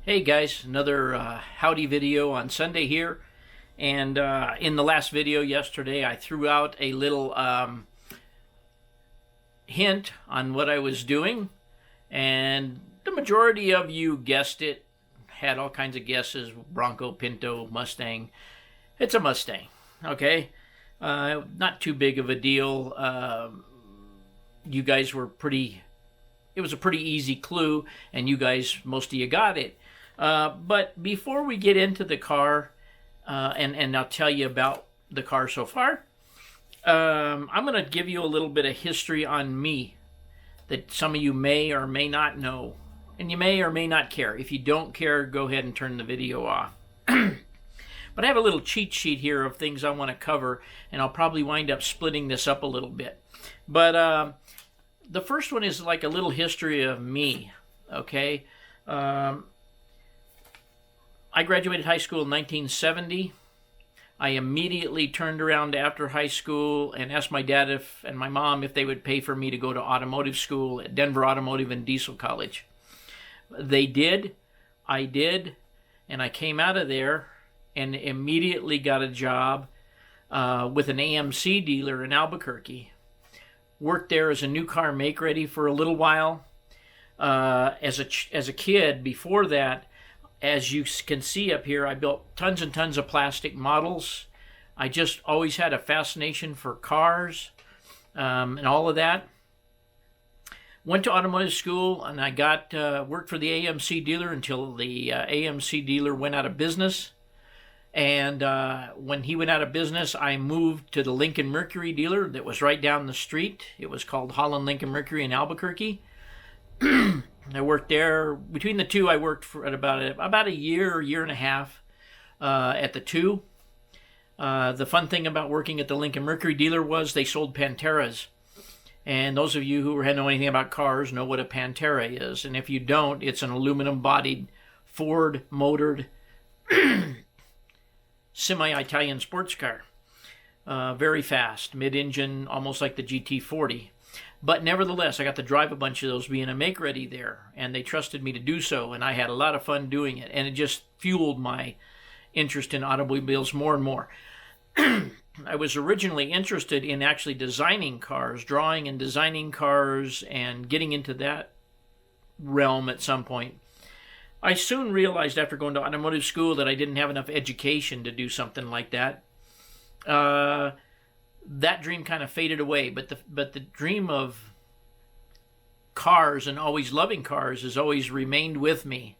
Hey guys, another Howdy video on Sunday here. And in the last video yesterday, I threw out a little hint on what I was doing. And the majority of you guessed it, had all kinds of guesses: Bronco, Pinto, Mustang. It's a Mustang, okay? Not too big of a deal. You guys were it was a pretty easy clue, and you guys, most of you got it. But before we get into the car, and I'll tell you about the car so far, I'm going to give you a little bit of history on me that some of you may or may not know, and you may or may not care. If you don't care, go ahead and turn the video off. But I have a little cheat sheet here of things I want to cover, and I'll probably wind up splitting this up a little bit. But the first one is like a little history of me, okay? I graduated high school in 1970. I immediately turned around after high school and asked my dad and my mom if they would pay for me to go to automotive school at Denver Automotive and Diesel College. They did. I did. And I came out of there and immediately got a job with an AMC dealer in Albuquerque. Worked there as a new car make-ready for a little while. As a kid, before that, as you can see up here, I built tons and tons of plastic models. I just always had a fascination for cars and all of that. Went to automotive school, and I got worked for the AMC dealer until the AMC dealer went out of business. And when he went out of business, I moved to the Lincoln Mercury dealer that was right down the street. It was called Holland Lincoln Mercury in Albuquerque. I worked there. Between the two, I worked for about a year and a half at the two. The fun thing about working at the Lincoln Mercury dealer was they sold Panteras. And those of you who know anything about cars know what a Pantera is. And if you don't, it's an aluminum-bodied, Ford-motored, semi-Italian sports car. Very fast, mid-engine, almost like the GT40. But nevertheless, I got to drive a bunch of those being a make-ready there, and they trusted me to do so, and I had a lot of fun doing it, and it just fueled my interest in automobiles more and more. I was originally interested in actually designing cars, drawing and designing cars, and getting into that realm at some point. I soon realized after going to automotive school that I didn't have enough education to do something like that. That dream kind of faded away, but the dream of cars and always loving cars has always remained with me.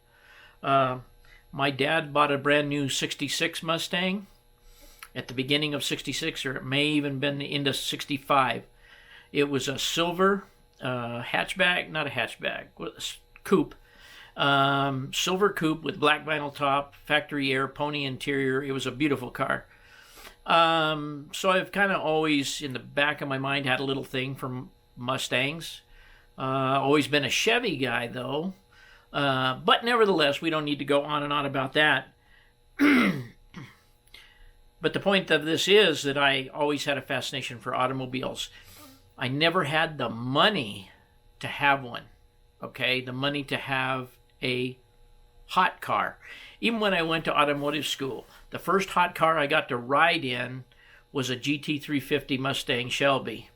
My dad bought a brand new 66 Mustang at the beginning of 66, or it may even been into 65. It was a silver hatchback, not a hatchback, coupe. Silver coupe with black vinyl top, factory air, pony interior. It was a beautiful car. So I've kind of always, in the back of my mind, had a little thing for Mustangs. Always been a Chevy guy, though. But nevertheless, we don't need to go on and on about that. But the point of this is that I always had a fascination for automobiles. I never had the money to have one, okay? The money to have a hot car. Even when I went to automotive school, the first hot car I got to ride in was a GT350 Mustang Shelby.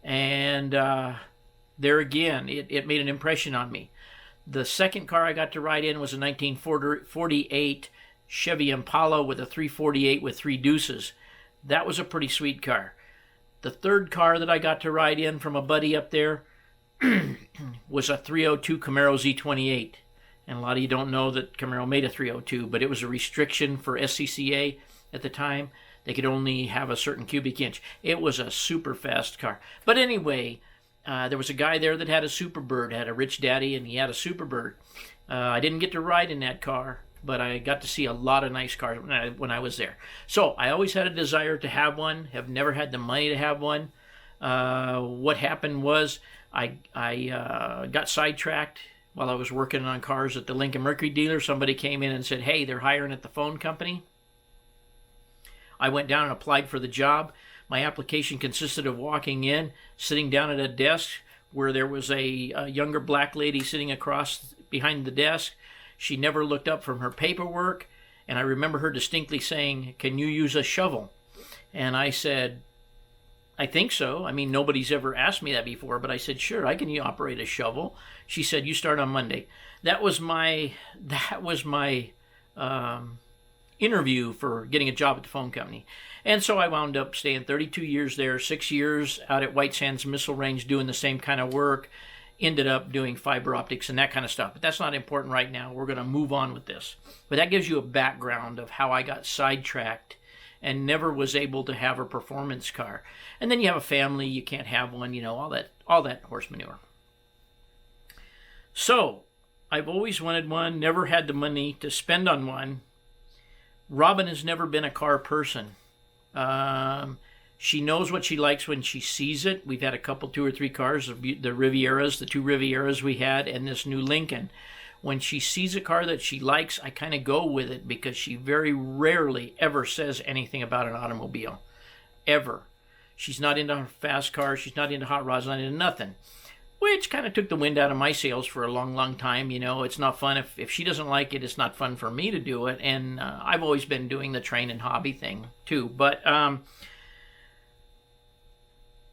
And there again, it made an impression on me. The second car I got to ride in was a 1948 Chevy Impala with a 348 with 3 deuces. That was a pretty sweet car. The third car that I got to ride in from a buddy up there was a 302 Camaro Z28. And a lot of you don't know that Camaro made a 302, but it was a restriction for SCCA at the time. They could only have a certain cubic inch. It was a super fast car. But anyway, there was a guy there that had a Superbird, had a rich daddy, and he had a Superbird. I didn't get to ride in that car, but I got to see a lot of nice cars when I was there. So I always had a desire to have one, have never had the money to have one. What happened was I got sidetracked while I was working on cars at the Lincoln Mercury dealer. Somebody came in and said, hey, they're hiring at the phone company. I went down and applied for the job. My application consisted of walking in, sitting down at a desk where there was a younger black lady sitting across behind the desk, She never looked up from her paperwork. And I remember her distinctly saying, "Can you use a shovel?" And I said, "I think so. I mean, nobody's ever asked me that before, but I said, sure, I can operate a shovel." She said, "You start on Monday." That was my interview for getting a job at the phone company. And so I wound up staying 32 years there, 6 years out at White Sands Missile Range doing the same kind of work, ended up doing fiber optics and that kind of stuff. But that's not important right now. We're going to move on with this. But that gives you a background of how I got sidetracked and never was able to have a performance car. And then you have a family, you can't have one, you know, all that horse manure. So I've always wanted one, never had the money to spend on one. Robin has never been a car person. She knows what she likes when she sees it. We've had a couple, 2 or 3 cars, the Rivieras, the 2 Rivieras we had, and this new Lincoln. When she sees a car that she likes, I kind of go with it because she very rarely ever says anything about an automobile. Ever. She's not into fast cars. She's not into hot rods, not into nothing. Which kind of took the wind out of my sails for a long, long time. You know, it's not fun. If she doesn't like it, it's not fun for me to do it. And I've always been doing the train and hobby thing, too. But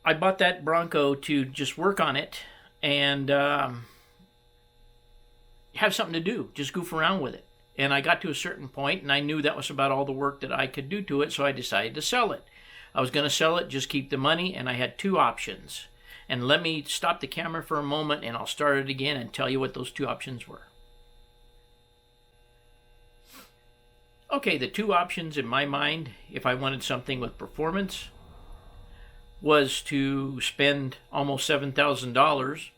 I bought that Bronco to just work on it and have something to do. Just goof around with it. And I got to a certain point, and I knew that was about all the work that I could do to it, so I decided to sell it. I was going to sell it, just keep the money, and I had 2 options. And let me stop the camera for a moment, and I'll start it again and tell you what those 2 options were. Okay, the 2 options in my mind, if I wanted something with performance, was to spend almost $7,000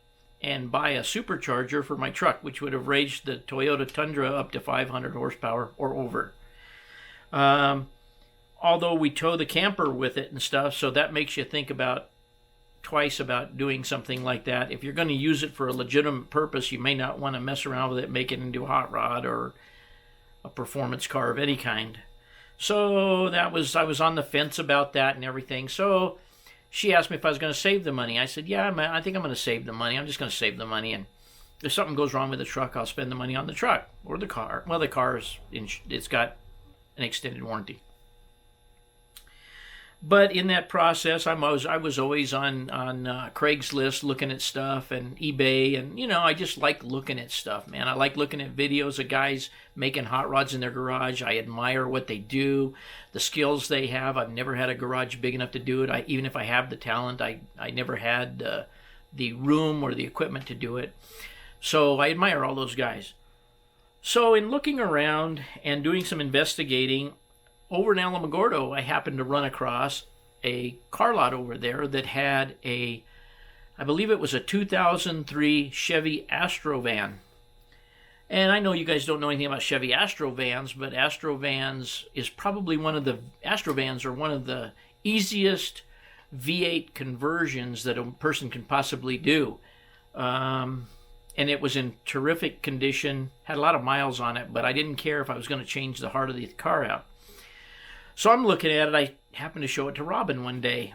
and buy a supercharger for my truck, which would have raised the Toyota Tundra up to 500 horsepower or over. Although we tow the camper with it and stuff, so that makes you think about twice about doing something like that. If you're going to use it for a legitimate purpose, you may not want to mess around with it, make it into a hot rod or a performance car of any kind. So I was on the fence about that and everything. So she asked me if I was going to save the money. I said, yeah, I think I'm going to save the money. I'm just going to save the money. And if something goes wrong with the truck, I'll spend the money on the truck or the car. Well, the car it's got an extended warranty. But in that process, I was always on Craigslist looking at stuff and eBay, and you know, I just like looking at stuff, man. I like looking at videos of guys making hot rods in their garage. I admire what they do, the skills they have. I've never had a garage big enough to do it. Even if I have the talent, I never had the room or the equipment to do it. So I admire all those guys. So in looking around and doing some investigating, over in Alamogordo, I happened to run across a car lot over there that had I believe it was a 2003 Chevy Astro-van. And I know you guys don't know anything about Chevy Astro-vans, but Astro-vans are one of the easiest V8 conversions that a person can possibly do. And it was in terrific condition, had a lot of miles on it, but I didn't care if I was going to change the heart of the car out. So I'm looking at it. I happened to show it to Robin one day.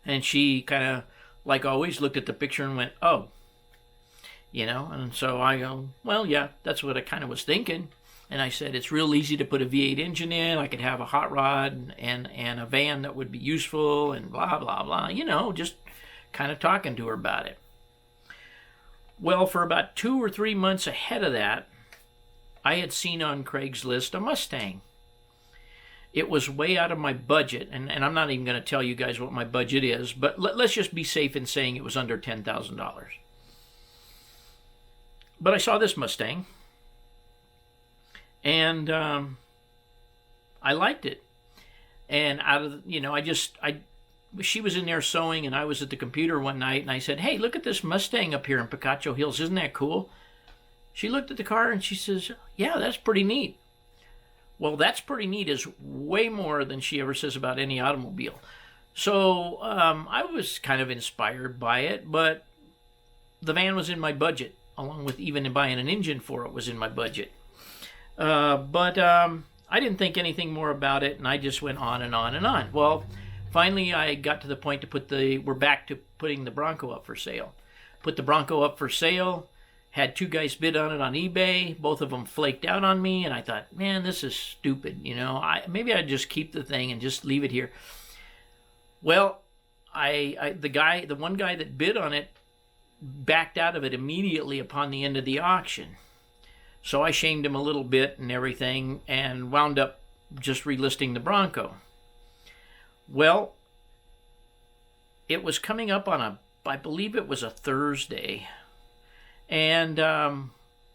And she kind of, like always, looked at the picture and went, oh. You know, and so I go, well, yeah, that's what I kind of was thinking. And I said, it's real easy to put a V8 engine in. I could have a hot rod and a van that would be useful and blah, blah, blah. You know, just kind of talking to her about it. Well, for about 2 or 3 months ahead of that, I had seen on Craigslist a Mustang. It was way out of my budget, and I'm not even going to tell you guys what my budget is, but let's just be safe in saying it was under $10,000. But I saw this Mustang, and I liked it. And she was in there sewing, and I was at the computer one night, and I said, hey, look at this Mustang up here in Picacho Hills. Isn't that cool? She looked at the car and she says, yeah, that's pretty neat. Well, that's pretty neat is way more than she ever says about any automobile. So I was kind of inspired by it, but the van was in my budget, along with even buying an engine for it was in my budget. But I didn't think anything more about it, and I just went on and on and on. Well, finally I got to the point to we're back to putting the Bronco up for sale. Put the Bronco up for sale. Had two guys bid on it on eBay. Both of them flaked out on me, and I thought, man, this is stupid. Maybe I'd just keep the thing and just leave it here. Well, the one guy that bid on it backed out of it immediately upon the end of the auction. So I shamed him a little bit and everything, and wound up just relisting the Bronco. Well, it was coming up on I believe it was a Thursday, and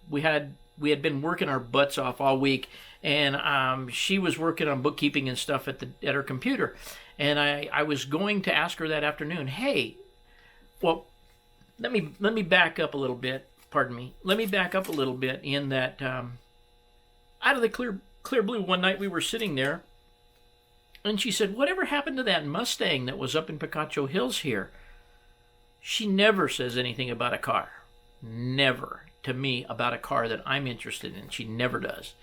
we had been working our butts off all week, and she was working on bookkeeping and stuff at her computer, and I was going to ask her that afternoon, hey, well, let me back up a little bit. Pardon me. Let me back up a little bit in that out of the clear blue one night we were sitting there, and she said, whatever happened to that Mustang that was up in Picacho Hills here? She never says anything about a car. Never to me about a car that I'm interested in. She never does.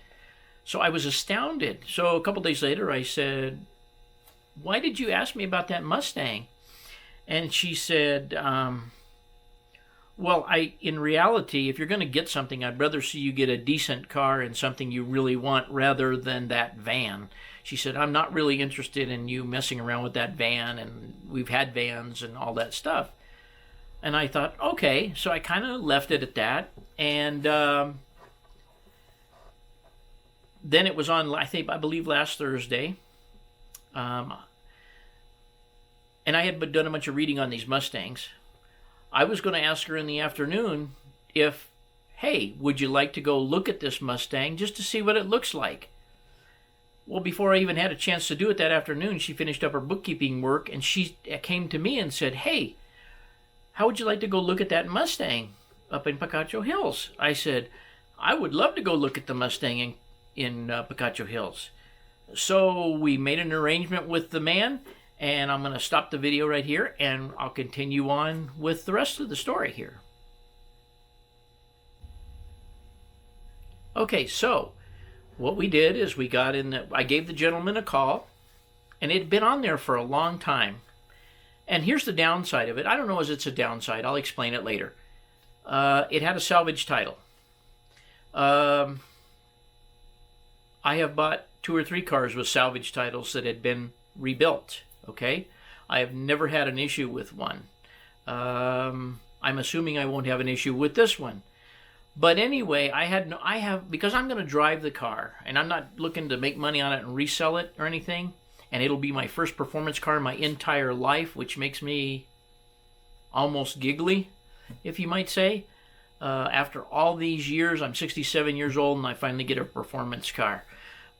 So I was astounded. So a couple days later I said, why did you ask me about that Mustang? And she said, well, in reality, if you're going to get something, I'd rather see you get a decent car and something you really want rather than that van. She said, I'm not really interested in you messing around with that van, and we've had vans and all that stuff. And I thought, okay, so I kind of left it at that. And then it was on, I believe last Thursday. And I had done a bunch of reading on these Mustangs. I was going to ask her in the afternoon if, hey, would you like to go look at this Mustang just to see what it looks like? Well, before I even had a chance to do it that afternoon, she finished up her bookkeeping work, and she came to me and said, hey, how would you like to go look at that Mustang up in Picacho Hills? I said, I would love to go look at the Mustang in Picacho Hills. So we made an arrangement with the man, and I'm going to stop the video right here, and I'll continue on with the rest of the story here. Okay, so what we did is we got in I gave the gentleman a call, and it had been on there for a long time. And here's the downside of it. I don't know if it's a downside. I'll explain it later. It had a salvage title. I have bought 2 or 3 cars with salvage titles that had been rebuilt. Okay, I have never had an issue with one. I'm assuming I won't have an issue with this one. But anyway, because I'm going to drive the car, and I'm not looking to make money on it and resell it or anything, and it'll be my first performance car in my entire life, which makes me almost giggly, if you might say. After all these years, I'm 67 years old, and I finally get a performance car.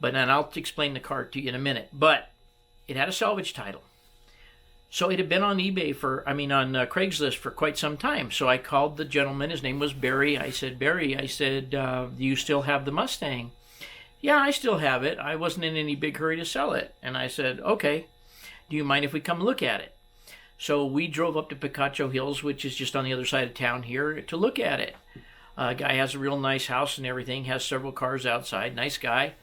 And I'll explain the car to you in a minute. But it had a salvage title. So it had been on eBay on Craigslist for quite some time. So I called the gentleman. His name was Barry. I said, Barry, do you still have the Mustang? Yeah, I still have it. I wasn't in any big hurry to sell it. And I said, okay, do you mind if we come look at it? So we drove up to Picacho Hills, which is just on the other side of town here, to look at it. Guy has a real nice house and everything, has several cars outside, nice guy.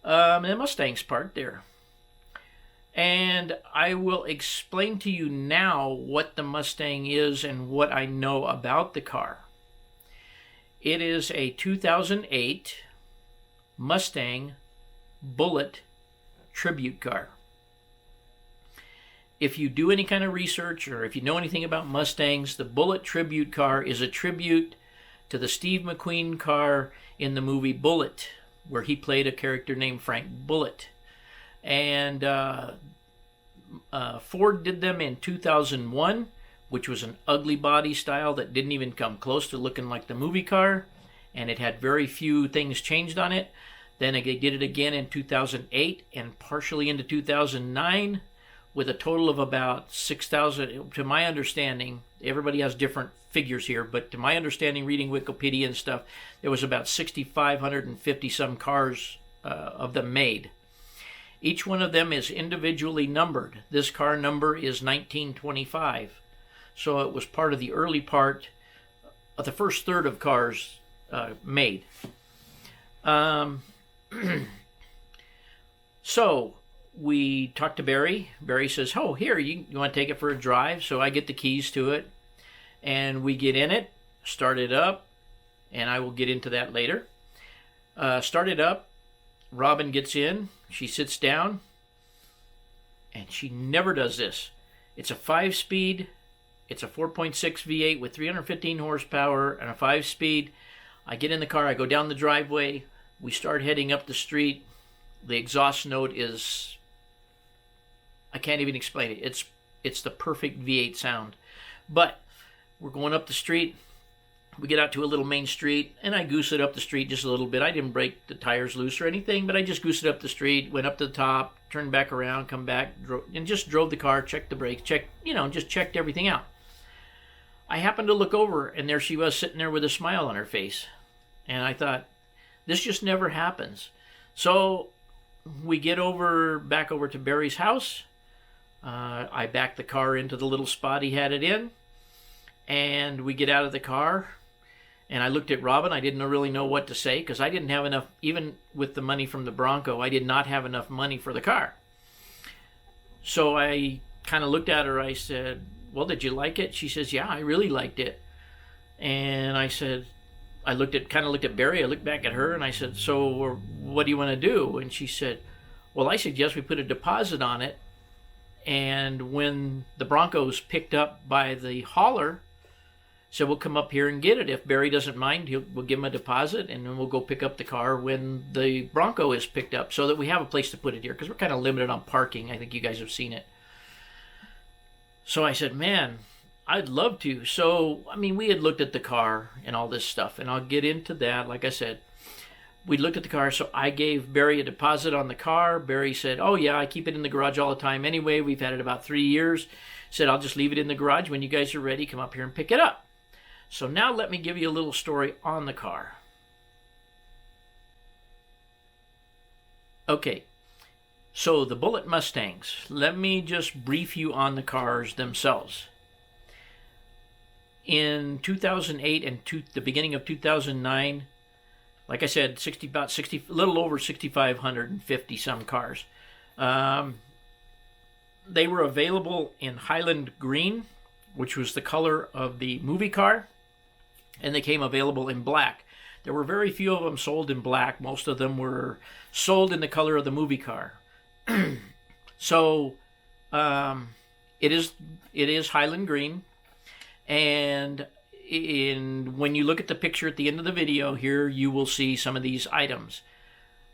And the Mustang's parked there. And I will explain to you now what the Mustang is and what I know about the car. It is a 2008 Mustang Bullitt tribute car. If you do any kind of research or if you know anything about Mustangs, the Bullitt tribute car is a tribute to the Steve McQueen car in the movie Bullitt, where he played a character named Frank Bullitt. And Ford did them in 2001, which was an ugly body style that didn't even come close to looking like the movie car, and it had very few things changed on it. Then they did it again in 2008 and partially into 2009 with a total of about 6,000. To my understanding, everybody has different figures here, but to my understanding, reading Wikipedia and stuff, there was about 6,550 some cars of them made. Each one of them is individually numbered. This car number is 1925. So it was part of the early part of the first third of cars made. So we talked to Barry. Barry says, oh, here, you want to take it for a drive? So I get the keys to it, and we get in it, start it up, and I will get into that later. Start it up. Robin gets in. She sits down, and she never does this. It's a 5-speed. It's a 4.6 V8 with 315 horsepower and a 5-speed. I get in the car. I go down the driveway. We start heading up the street. The exhaust note is, I can't even explain it. It's the perfect V8 sound. But we're going up the street. We get out to a little main street, and I goose it up the street just a little bit. I didn't break the tires loose or anything, but I just goosed it up the street, went up to the top, turned back around, come back, and just drove the car, checked the brakes, just checked everything out. I happened to look over, and there she was sitting there with a smile on her face. And I thought, this just never happens. So we get back over to Barry's house. I backed the car into the little spot he had it in, and we get out of the car. And I looked at Robin. I didn't really know what to say because I didn't have enough, even with the money from the Bronco, I did not have enough money for the car. So I kind of looked at her. I said, well, did you like it? She says, yeah, I really liked it. And I said, I kind of looked at Barry. I looked back at her and I said, so what do you want to do? And she said, well, I suggest we put a deposit on it. And when the Bronco's picked up by the hauler, so we'll come up here and get it. If Barry doesn't mind, we'll give him a deposit, and then we'll go pick up the car when the Bronco is picked up so that we have a place to put it here because we're kind of limited on parking. I think you guys have seen it. So I said, man, I'd love to. So, I mean, we had looked at the car and all this stuff, and I'll get into that. Like I said, we looked at the car, so I gave Barry a deposit on the car. Barry said, oh, yeah, I keep it in the garage all the time anyway. We've had it about 3 years. Said, I'll just leave it in the garage. When you guys are ready, come up here and pick it up. So now let me give you a little story on the car. Okay, so the Bullitt Mustangs. Let me just brief you on the cars themselves. In 2008 and the beginning of 2009, like I said, a little over 6,550 some cars. They were available in Highland Green, which was the color of the movie car, and they came available in black. There were very few of them sold in black. Most of them were sold in the color of the movie car. So it is Highland Green, and when you look at the picture at the end of the video here, you will see some of these items.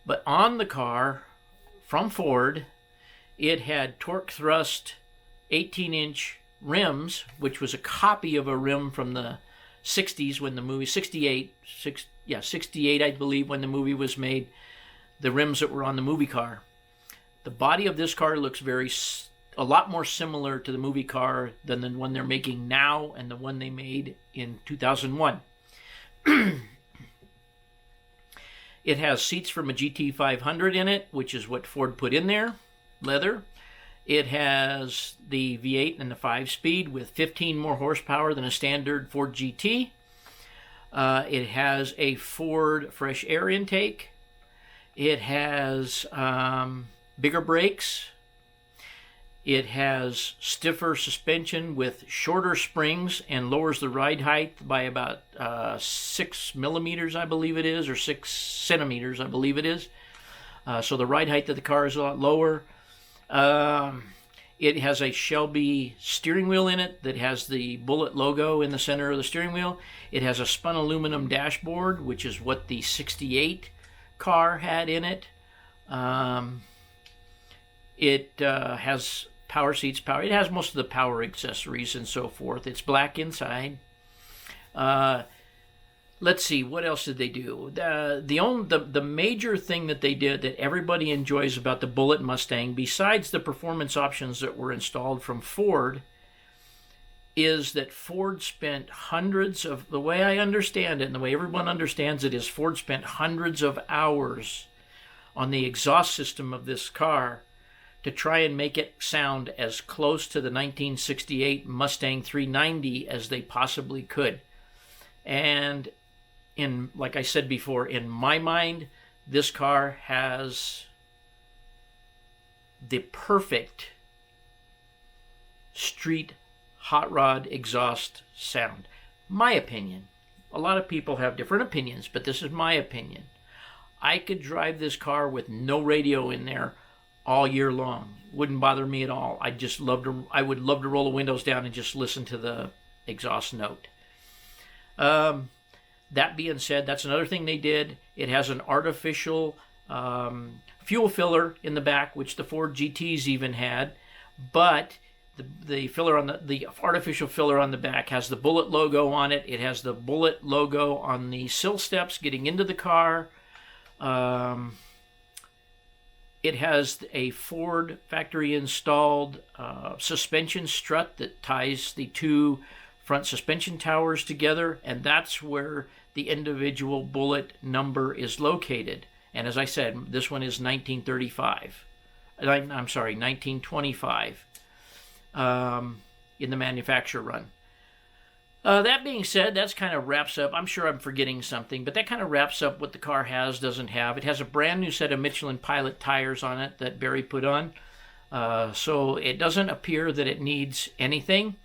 But on the car from Ford, it had torque thrust 18-inch rims, which was a copy of a rim from the 60s when the movie 68 I believe when the movie was made, the rims that were on the movie car. The body of this car looks a lot more similar to the movie car than the one they're making now and the one they made in 2001. It has seats from a GT500 in it, which is what Ford put in there, leather. It has the V8 and the 5-speed with 15 more horsepower than a standard Ford GT. It has a Ford fresh air intake. It has bigger brakes. It has stiffer suspension with shorter springs and lowers the ride height by about 6 millimeters, I believe it is, or 6 centimeters, I believe it is. So the ride height of the car is a lot lower. It has a Shelby steering wheel in it that has the Bullitt logo in the center of the steering wheel. It has a spun aluminum dashboard, which is what the 68 car had in it. It has power seats, It has most of the power accessories and so forth. It's black inside. Let's see, what else did they do? The major thing that they did that everybody enjoys about the Bullitt Mustang, besides the performance options that were installed from Ford, is that Ford spent the way I understand it, and the way everyone understands it, is Ford spent hundreds of hours on the exhaust system of this car to try and make it sound as close to the 1968 Mustang 390 as they possibly could. And like I said before, in my mind, this car has the perfect street hot rod exhaust sound. My opinion. a lot of people have different opinions, but this is my opinion. I could drive this car with no radio in there all year long. Wouldn't bother me at all. I would love to roll the windows down and just listen to the exhaust note. That being said, that's another thing they did. It has an artificial fuel filler in the back, which the Ford GTs even had, but the filler on the artificial filler on the back has the Bullitt logo on it. It has the Bullitt logo on the sill steps getting into the car. It has a Ford factory installed suspension strut that ties the two front suspension towers together, and that's where the individual Bullitt number is located. And as I said, this one is 1935. I'm sorry, 1925 in the manufacturer run. That being said, that's kind of wraps up. I'm sure I'm forgetting something, but that kind of wraps up what the car has, doesn't have. It has a brand new set of Michelin Pilot tires on it that Barry put on. So it doesn't appear that it needs anything.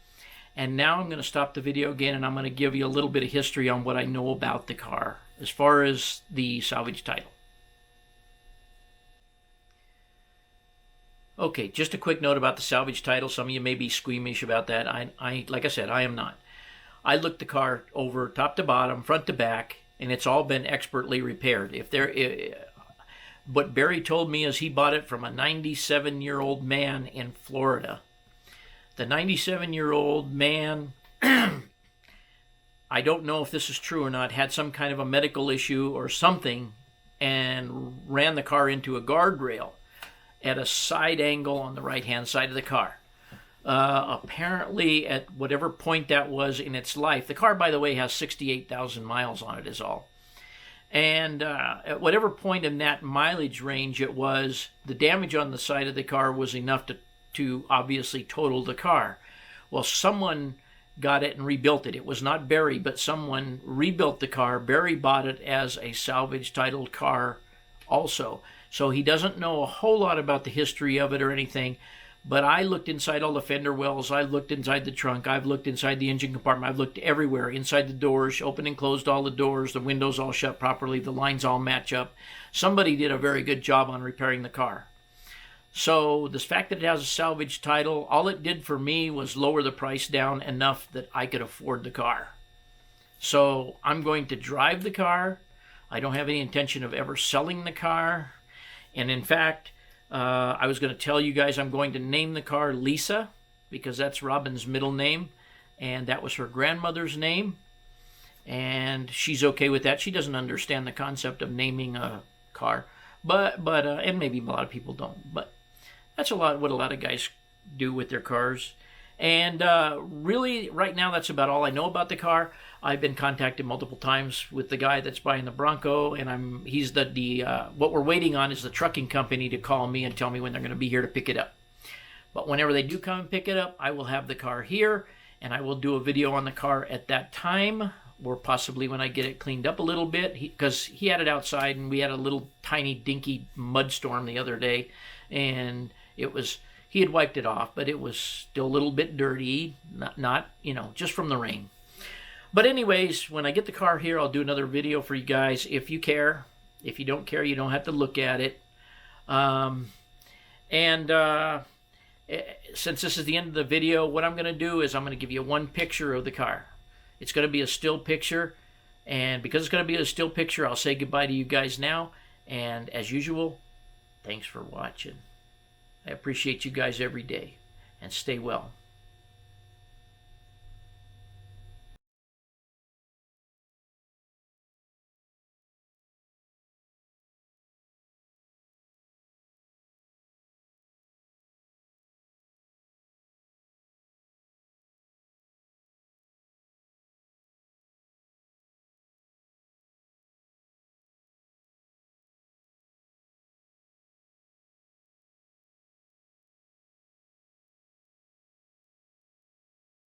And now I'm going to stop the video again, and I'm going to give you a little bit of history on what I know about the car as far as the salvage title. Okay, just a quick note about the salvage title. Some of you may be squeamish about that. Like I said, I am not. I looked the car over top to bottom, front to back, and it's all been expertly repaired. What Barry told me is he bought it from a 97-year-old man in Florida. The 97-year-old man, I don't know if this is true or not, had some kind of a medical issue or something and ran the car into a guardrail at a side angle on the right-hand side of the car. Apparently, at whatever point that was in its life, the car, by the way, has 68,000 miles on it is all. And at whatever point in that mileage range it was, the damage on the side of the car was enough to obviously total the car. Well, someone got it and rebuilt it. It was not Barry, but someone rebuilt the car. Barry bought it as a salvage titled car also. So he doesn't know a whole lot about the history of it or anything, but I looked inside all the fender wells, I looked inside the trunk, I've looked inside the engine compartment, I've looked everywhere, inside the doors, opened and closed all the doors, the windows all shut properly, the lines all match up. Somebody did a very good job on repairing the car. So the fact that it has a salvage title, all it did for me was lower the price down enough that I could afford the car. So I'm going to drive the car. I don't have any intention of ever selling the car. And in fact, I was going to tell you guys I'm going to name the car Lisa, because that's Robin's middle name, and that was her grandmother's name, and she's okay with that. She doesn't understand the concept of naming a car, but and maybe a lot of people don't, but that's what a lot of guys do with their cars. And really, right now, that's about all I know about the car. I've been contacted multiple times with the guy that's buying the Bronco, and he's what we're waiting on is the trucking company to call me and tell me when they're going to be here to pick it up. But whenever they do come and pick it up, I will have the car here, and I will do a video on the car at that time, or possibly when I get it cleaned up a little bit, because he had it outside, and we had a little tiny dinky mud storm the other day, and he had wiped it off, but it was still a little bit dirty, not just from the rain. But anyways, when I get the car here, I'll do another video for you guys if you care. If you don't care, you don't have to look at it. Since this is the end of the video, what I'm going to do is I'm going to give you one picture of the car. It's going to be a still picture, and because it's going to be a still picture, I'll say goodbye to you guys now. And as usual, thanks for watching. I appreciate you guys every day, and stay well.